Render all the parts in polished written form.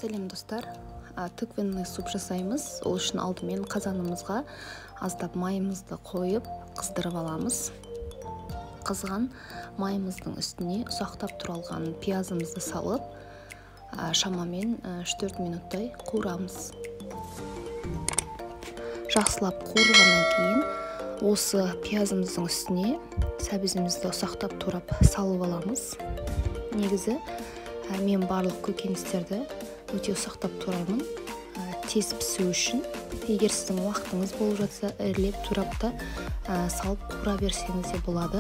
Сәлем достар, тыквенный суп жасаймыз. Ол үшін алдымен қазанымызға аздап майымызды қойып, қыздырып аламыз. Қызған майымыздың үстіне ұсақтап туралған пиязымызды салып, шамамен 3-4 минуттай қуырамыз. Жақсылап қуырғаннан кейін осы пиязымыздың үстіне сәбізімізді ұсақтап турап салып аламыз. Негізі мен барлық көкөністерді өте ұсақтап тураймын, тез пісу үшін. Егер сіздің уақытыңыз болып жатса, ірілеп турап та салып қуыра берсеңіз де болады.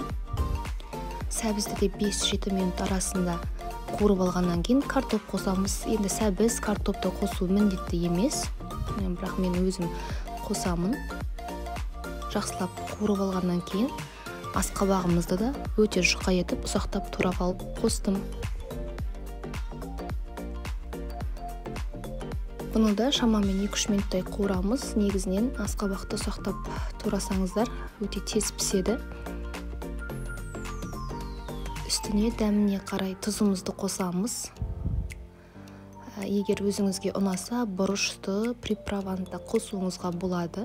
Сәбізді де 5-7 минут арасында қуырып алғаннан кейін картоп қосамыз. Енді сәбіз картопты қосу міндетті емес, бірақ мен өзім қосамын. Жақсылап қуырып алғаннан кейін асқабағымызды да өте жұқа етіп ұсақтап турап алып қостым. Бұны да шамамен 2-3 минуттай қуырамыз. Негізінен асқабақты ұсақтап турасаңыздар өте тез піседі. Үстіне дәміне қарай тұзымызды қосамыз. Егер өзіңізге ұнаса, бұрышты, приправаны қосуыңызға болады.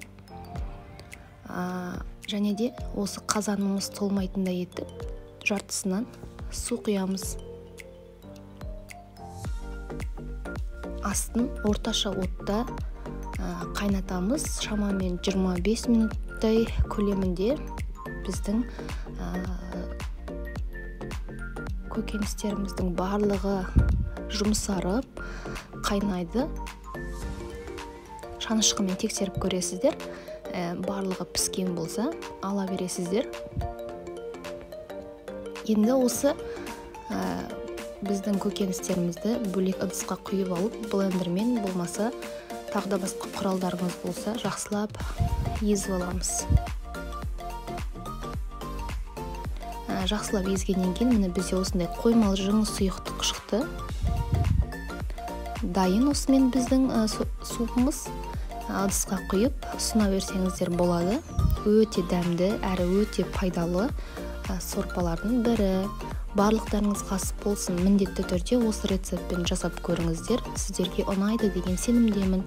Және де осы қазанымыз толмайтындай етіп, жартысынан су құямыз. Астын орташа отта қайнатамыз. Шамамен 25 минуттай көлемінде біздің көкөністеріміздің барлығы жұмсарып қайнайды. Шанышқымен тексеріп көресіздер. Барлығы піскен болса, ала бересіздер. Енді осы біздің көкөністерімізді бөлек ыдысқа құйып алып, блендермен болмаса, тағы да басқа құралдарыңыз болса, жақсылап езіп аламыз. Жақсылап езгеннен кейін міне бізде осындай қоймалы жыңы сұйықтық шықты. Дайын осымен біздің супымыз. Ыдысқа құйып ұсына берсеңіздер болады. Өте дәмді әрі өте пайдалы сорпалардың бірі. Барлықтарыңыз қасып болсын, міндетті түрде осы рецептпен жасап көріңіздер. Сіздерге ұнайды деген сенімдемін.